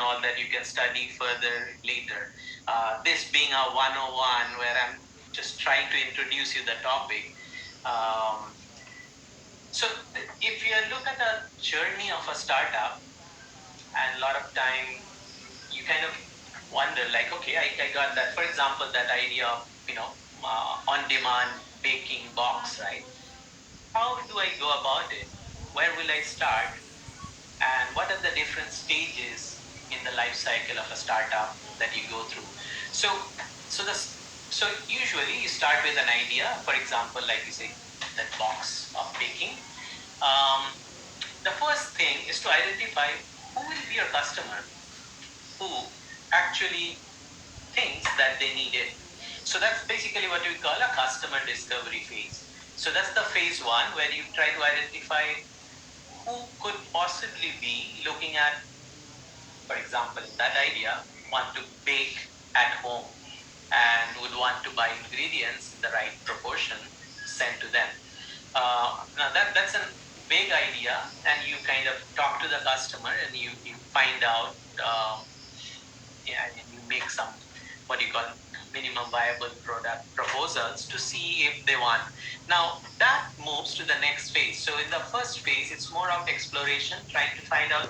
all that you can study further later. This being a 101 where I'm just trying to introduce you the topic. Um, so if you look at the journey of a startup, and a lot of time you kind of wonder like, okay, I got that, for example, that idea of, on-demand baking box, right? How do I go about it? Where will I start? And what are the different stages in the life cycle of a startup that you go through? So, so usually you start with an idea. For example, like you say, that box of baking. Um, the first thing is to identify who will be your customer, who actually thinks that they need it. So that's basically what we call a customer discovery phase. So that's the phase one where you try to identify who could possibly be looking at, for example, in that idea, want to bake at home and would want to buy ingredients in the right proportion sent to them. Now that's a big idea, and you kind of talk to the customer and you find out, yeah, and you make some, what do you call, minimum viable product proposals to see if they want. Now that moves to the next phase. So in the first phase, it's more of exploration, trying to find out,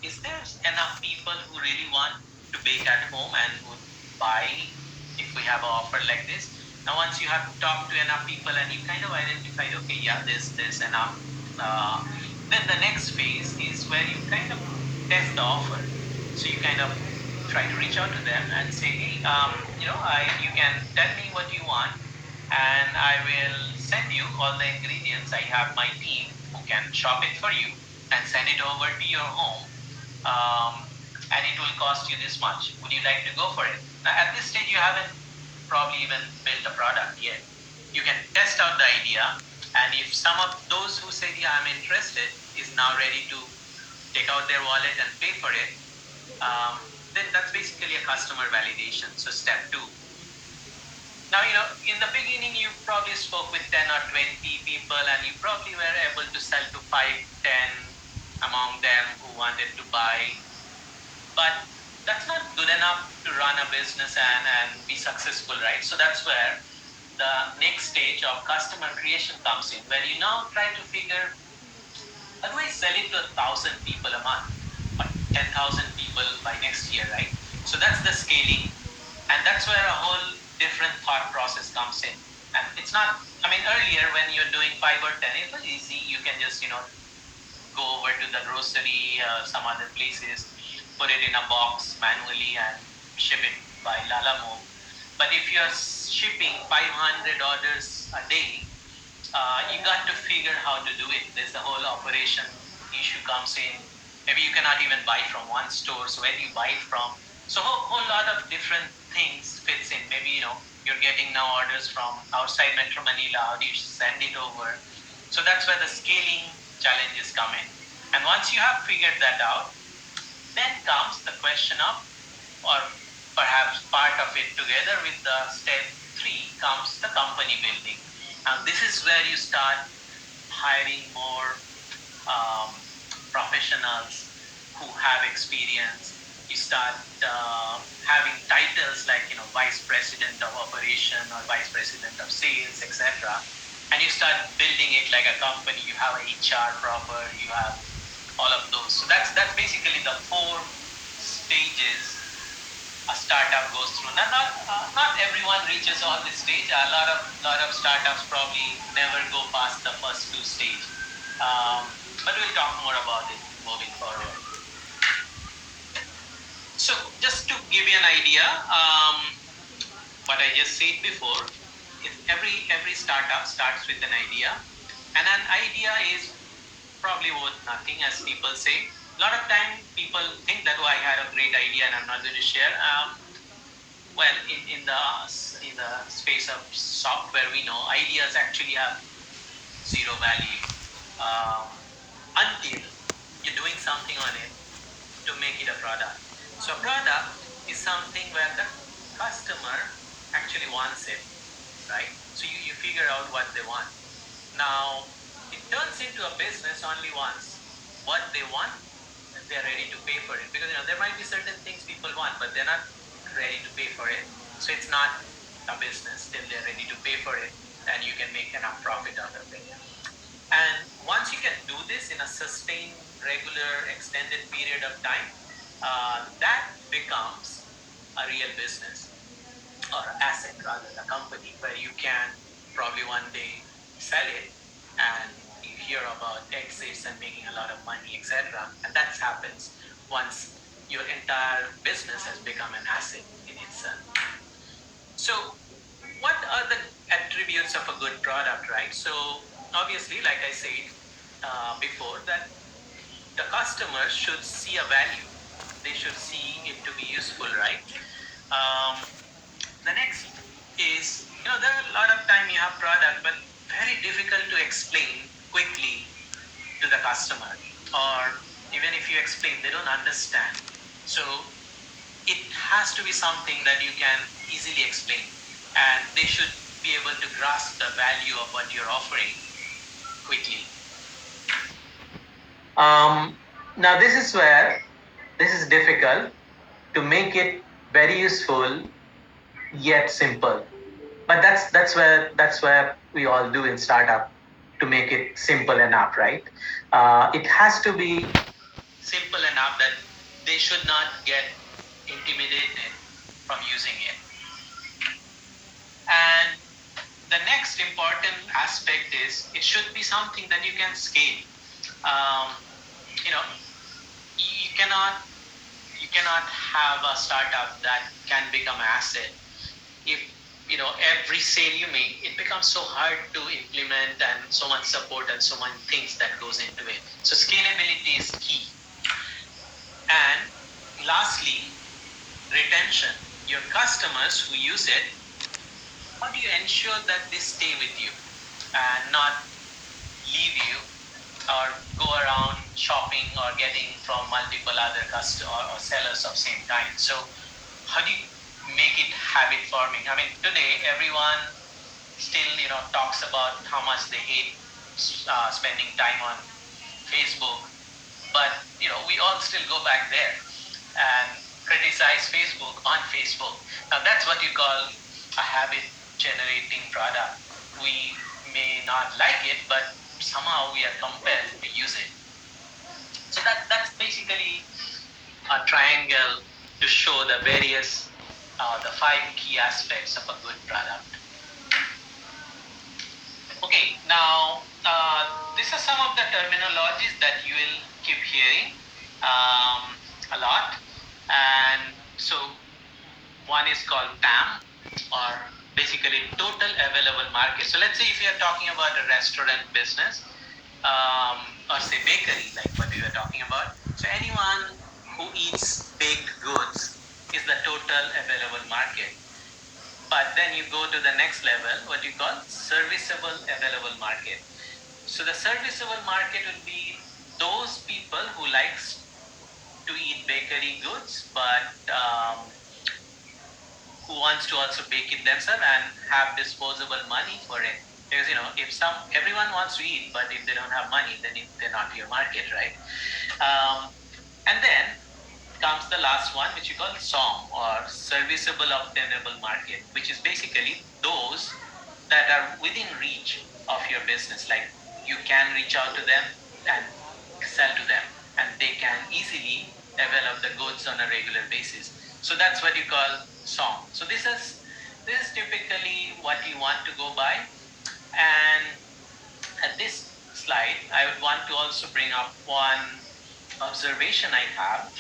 is there enough people who really want to bake at home and would buy if we have an offer like this? Now, once you have talked to enough people and you kind of identified, okay, yeah, there's enough. Then the next phase is where you kind of test the offer. So you kind of try to reach out to them and say, hey, you can tell me what you want, and I will send you all the ingredients. I have my team who can shop it for you and send it over to your home, um, and it will cost you this much. Would you like to go for it? Now, at this stage, you haven't probably even built a product yet. You can test out the idea, and if some of those who say, yeah, I'm interested, is now ready to take out their wallet and pay for it, then that's basically a customer validation. So step two. Now, in the beginning, you probably spoke with 10 or 20 people, and you probably were able to sell to 5, 10 among them who wanted to buy. But that's not good enough to run a business and be successful, right? So that's where the next stage of customer creation comes in, where you now try to figure, how do I sell it to 1,000 people a month or 10,000 people by next year, right? So that's the scaling. And that's where a whole different thought process comes in. And it's not, I mean, earlier when you're doing 5 or 10, it was easy. You can just, go over to the grocery, some other places, put it in a box manually and ship it by Lalamove. But if you're shipping 500 orders a day, you got to figure how to do it. There's the whole operation issue comes in. Maybe you cannot even buy from one store. So where do you buy it from? So a whole lot of different things fits in. Maybe, you're getting now orders from outside Metro Manila. How do you send it over? So that's where the scaling challenges come in. And once you have figured that out, then comes the question of, or perhaps part of it together with the step three, comes the company building. Now this is where you start hiring more professionals who have experience. You start having titles like, vice president of operation or vice president of sales, etc. And you start building it like a company. You have HR proper, you have all of those. So that's basically the 4 stages a startup goes through. Now, not everyone reaches all this stage. A lot of startups probably never go past the first 2 stages. But we'll talk more about it moving forward. So just to give you an idea, what I just said before, if every startup starts with an idea, and an idea is probably worth nothing, as people say. A lot of time people think that, oh, I had a great idea and I'm not going to share. Well, in the space of software, we know ideas actually have zero value until you're doing something on it to make it a product. So a product is something where the customer actually wants it, right? So you figure out what they want. Now, it turns into a business only once. What they want, they're ready to pay for it. Because there might be certain things people want, but they're not ready to pay for it. So it's not a business till they're ready to pay for it, and you can make enough profit out of it. And once you can do this in a sustained, regular, extended period of time, that becomes a real business, or asset rather, a company where you can probably one day sell it, and you hear about exits and making a lot of money, etc. And that happens once your entire business has become an asset in itself. So what are the attributes of a good product, right? So obviously, like I said before, that the customer should see a value. They should see it to be useful, right? The next is, there are a lot of time you have product, but very difficult to explain quickly to the customer, or even if you explain, they don't understand. So it has to be something that you can easily explain, and they should be able to grasp the value of what you're offering quickly. Now this is where this is difficult to make it very useful yet simple. But that's where we all do in startup, to make it simple enough, right? It has to be simple enough that they should not get intimidated from using it. And the next important aspect is it should be something that you can scale. Um, you know, you cannot have a startup that can become an asset if every sale you make, it becomes so hard to implement, and so much support and so many things that goes into it. So scalability is key. And lastly, retention. Your customers who use it, how do you ensure that they stay with you and not leave you, or go around shopping or getting from multiple other customers or sellers of same kind? So how do you make it habit forming? I mean, today everyone still talks about how much they hate spending time on Facebook, but we all still go back there and criticize Facebook on Facebook. Now that's what you call a habit generating product. We may not like it, but somehow we are compelled to use it. So that's basically a triangle to show the various the 5 key aspects of a good product. Okay, now these are some of the terminologies that you will keep hearing a lot. And so one is called TAM, or basically total available market. So let's say if you are talking about a restaurant business, or say bakery, like what we were talking about. So anyone who eats baked goods is the total available market. But then you go to the next level, what you call serviceable available market. So the serviceable market will be those people who likes to eat bakery goods, but who wants to also bake it themselves and have disposable money for it. Because if everyone wants to eat, but if they don't have money, then they're not your market, right? And then comes the last one, which you call SOM, or serviceable obtainable market, which is basically those that are within reach of your business. Like you can reach out to them and sell to them, and they can easily develop the goods on a regular basis. So that's what you call SOM. So this is typically what you want to go by. And at this slide, I would want to also bring up one observation I have.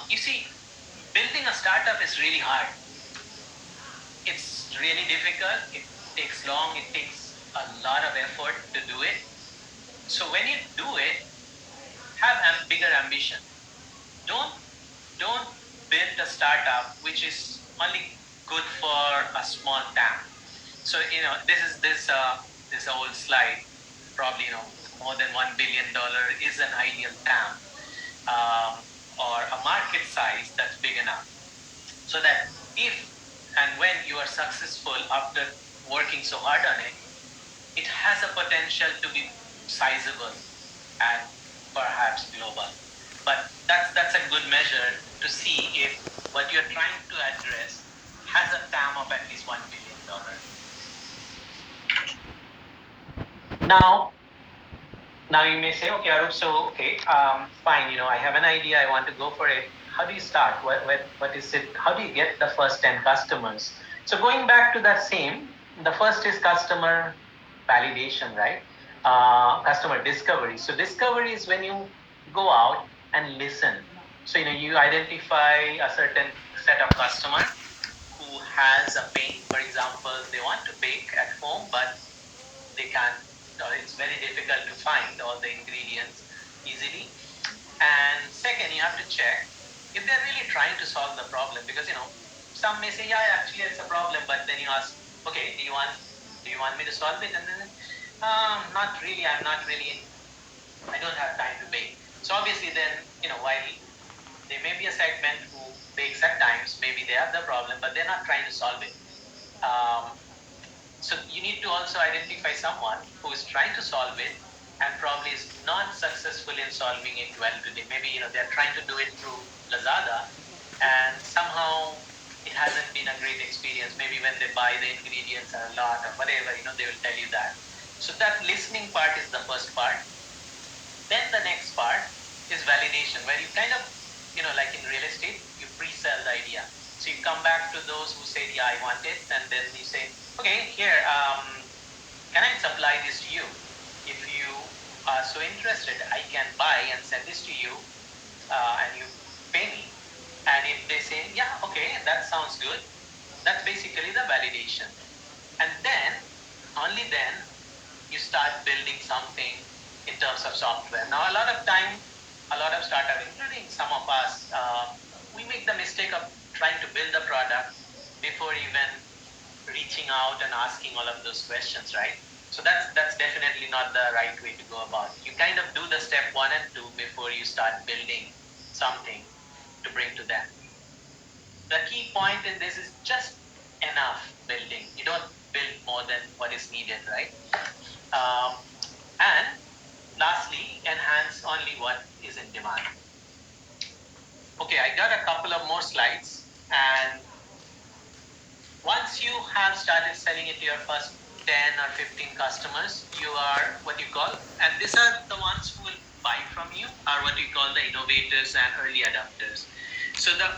You see, building a startup is really hard. It's really difficult. It takes long. It takes a lot of effort to do it. So when you do it, have a bigger ambition. Don't build a startup which is only good for a small TAM. So this old slide. Probably more than $1 billion is an ideal TAM, or a market size that's big enough, so that if and when you are successful after working so hard on it, it has a potential to be sizable and perhaps global. but that's a good measure to see if what you're trying to address has a TAM of at least $1 billion. Now, now you may say, okay, Arup, so okay, fine, I have an idea, I want to go for it. How do you start? What is it? How do you get the first 10 customers? So going back to that same, the first is customer validation, right? Customer discovery. So discovery is when you go out and listen. So you identify a certain set of customer who has a pain. For example, they want to bake at home, but they can't, it's very difficult to find all the ingredients easily. And second, you have to check if they're really trying to solve the problem, because some may say, yeah, actually it's a problem, but then you ask, okay, do you want me to solve it? And then not really, I don't have time to bake. So obviously then, while there may be a segment who bakes at times, maybe they have the problem, but they're not trying to solve it. So you need to also identify someone who is trying to solve it and probably is not successful in solving it well today. Maybe they're trying to do it through Lazada, and somehow it hasn't been a great experience. Maybe when they buy the ingredients are a lot or whatever, they will tell you that. So that listening part is the first part. Then the next part is validation, where you kind of, like in real estate, you pre-sell the idea. So you come back to those who say, yeah, I want it, and then you say, okay, here, can I supply this to you? If you are so interested, I can buy and send this to you, and you pay me. And if they say, yeah, okay, that sounds good, that's basically the validation. And then, only then, you start building something in terms of software. Now, a lot of time, a lot of startups, including some of us, we make the mistake of trying to build a product before even reaching out and asking all of those questions, right? So that's definitely not the right way to go about it. You kind of do the step 1 and 2 before you start building something to bring to them. The key point in this is just enough building. You don't build more than what is needed, right? And lastly, enhance only what is in demand. Okay, I got a couple of more slides, and once you have started selling it to your first 10 or 15 customers, you are what you call, and these are the ones who will buy from you, are what we call the innovators and early adopters. So the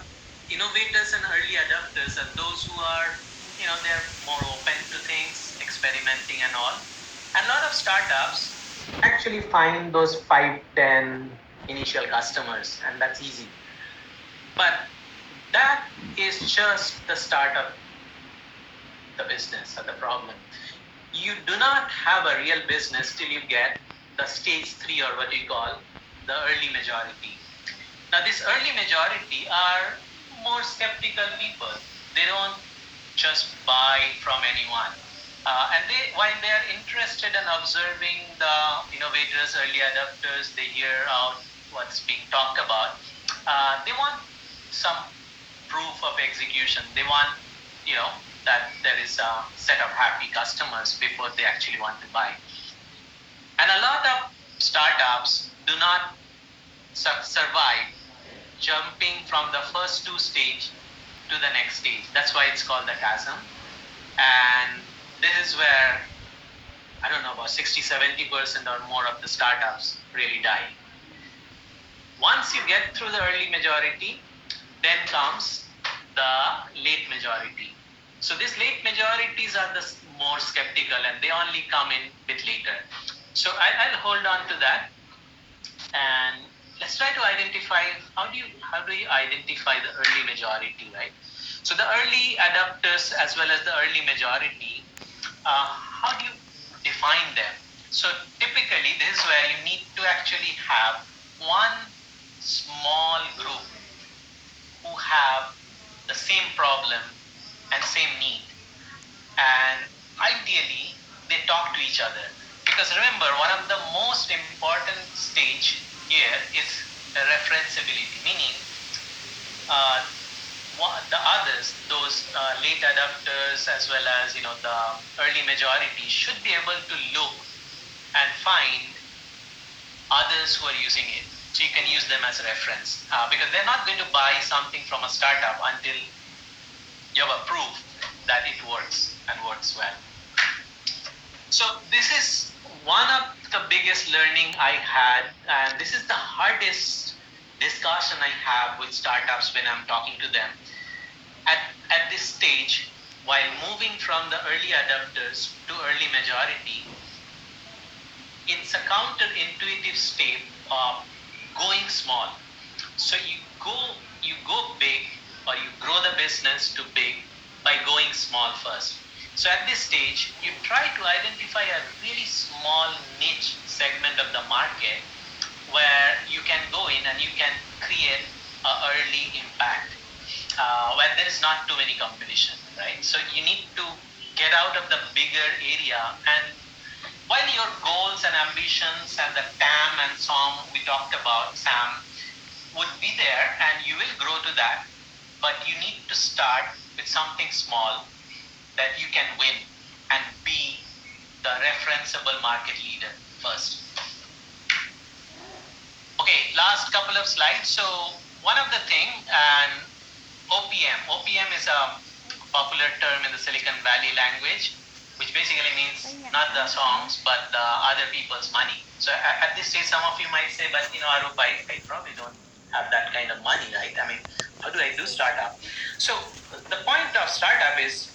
innovators and early adopters are those who are, they're more open to things, experimenting and all. And a lot of startups actually find those 5, 10 initial customers, and that's easy. But that is just the start of the business or the problem. You do not have a real business till you get the stage 3, or what we call the early majority. Now, this early majority are more skeptical people. They don't just buy from anyone. And while they are interested in observing the innovators, early adopters, they hear out what's being talked about. They want some proof of execution. They want, that there is a set of happy customers before they actually want to buy. And a lot of startups do not survive jumping from the first 2 stage to the next stage. That's why it's called the chasm. And this is where, I don't know, about 60-70% or more of the startups really die. Once you get through the early majority, then comes the late majority. So these late majorities are the more skeptical, and they only come in a bit later. So I'll hold on to that, and let's try to identify how do you identify the early majority, right? So the early adopters as well as the early majority, how do you define them? So typically, this is where you need to actually have one small group who have the same problem and same need, and ideally they talk to each other, because remember, one of the most important stage here is referenceability, meaning the others, those late adopters as well as the early majority, should be able to look and find others who are using it. So you can use them as reference because they're not going to buy something from a startup until you have a proof that it works and works well. So this is one of the biggest learning I had, and this is the hardest discussion I have with startups when I'm talking to them. At this stage, while moving from the early adopters to early majority, it's a counterintuitive step of going small. So you go big, or you grow the business to big by going small first. So at this stage, you try to identify a really small niche segment of the market where you can go in and you can create a early impact where there is not too many competition, right? So you need to get out of the bigger area, and while your goals and ambitions and the TAM and SOM we talked about, Sam, would be there and you will grow to that, but you need to start with something small that you can win and be the referenceable market leader first. Okay, last couple of slides. So one of the thing, and OPM is a popular term in the Silicon Valley language, which basically means not the songs, but the other people's money. So at this stage, some of you might say, but Arup, I probably don't have that kind of money, right? I mean, how do I do startup? So the point of startup is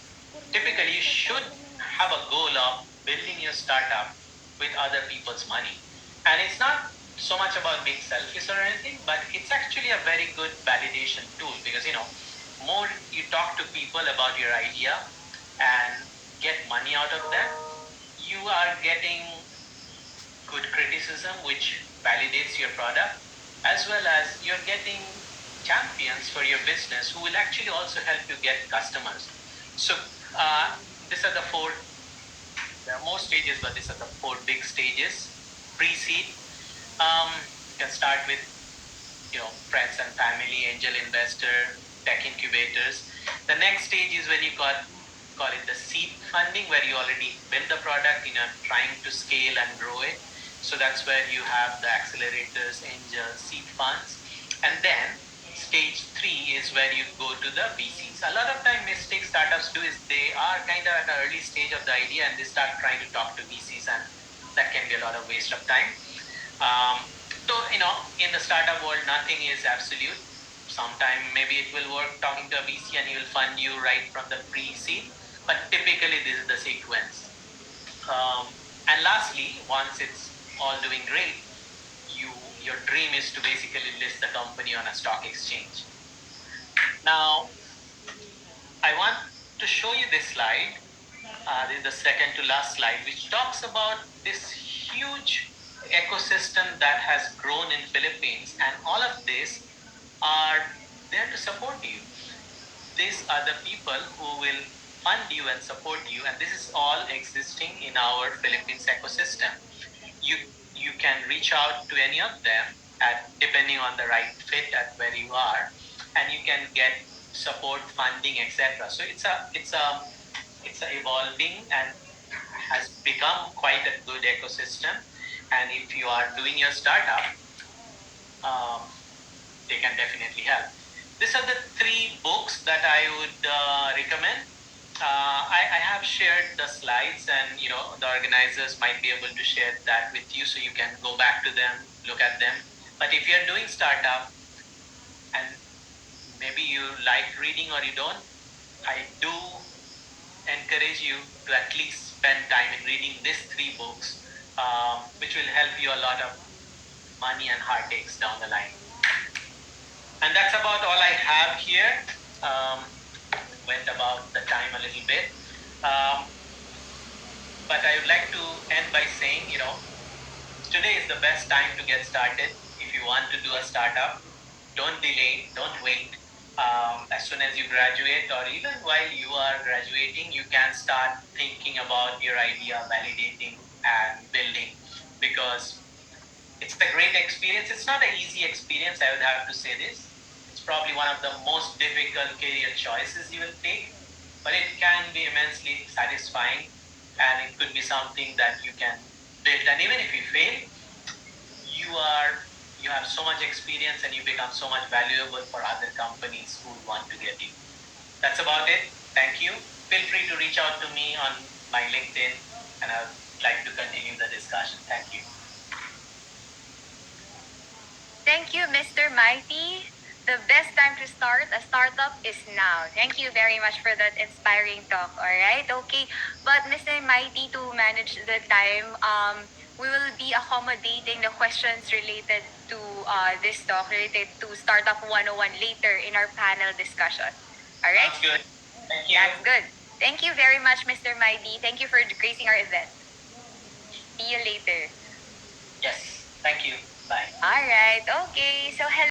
typically you should have a goal of building your startup with other people's money. And it's not so much about being selfish or anything, but it's actually a very good validation tool because, more you talk to people about your idea and get money out of them, you are getting good criticism, which validates your product, as well as you're getting champions for your business who will actually also help you get customers. So these are the four. There are more stages, but these are the four big stages. Pre-seed, you can start with friends and family, angel investor, tech incubators. The next stage is when you call it the seed funding, where you already build the product, trying to scale and grow it. So that's where you have the accelerators, angels, seed funds. And then stage 3 is where you go to the VCs. A lot of time mistake startups do is they are kind of at the early stage of the idea and they start trying to talk to VCs, and that can be a lot of waste of time. So, in the startup world, nothing is absolute. Sometime maybe it will work talking to a VC and he will fund you right from the pre-seed, but typically this is the sequence. And lastly, once it's all doing great, your dream is to basically list the company on a stock exchange. Now, I want to show you this slide. This is the second to last slide, which talks about this huge ecosystem that has grown in Philippines, and all of this are there to support you. These are the people who will fund you and support you, and this is all existing in our Philippines ecosystem. You can reach out to any of them depending on the right fit at where you are, and you can get support, funding, etc. So it's a evolving and has become quite a good ecosystem. And if you are doing your startup, um, they can definitely help. These are the 3 books that I would recommend. I have shared the slides, and the organizers might be able to share that with you, so you can go back to them, look at them. But if you're doing startup and maybe you like reading or you don't, I do encourage you to at least spend time in reading these 3 books, which will help you a lot of money and heartaches down the line. And that's about all I have here. Went about the time a little bit. But I would like to end by saying, today is the best time to get started. If you want to do a startup, don't delay, don't wait. As soon as you graduate, or even while you are graduating, you can start thinking about your idea, validating and building, because it's a great experience. It's not an easy experience, I would have to say this. It's probably one of the most difficult career choices you will take, but it can be immensely satisfying, and it could be something that you can build. And even if you fail, you are you have so much experience and you become so much valuable for other companies who want to get you. That's about it. Thank you. Feel free to reach out to me on my LinkedIn, and I'd like to continue the discussion. Thank you. Thank you, Mr. Mighty. The best time to start a startup is now. Thank you very much for that inspiring talk. All right, okay. But Mr. Mighty, to manage the time, we will be accommodating the questions related to this talk, related to Startup 101 later in our panel discussion. All right? Sounds good. Thank you. That's good. Thank you very much, Mr. Mighty. Thank you for gracing our event. See you later. Yes. Thank you. Bye. All right. Okay. So hello.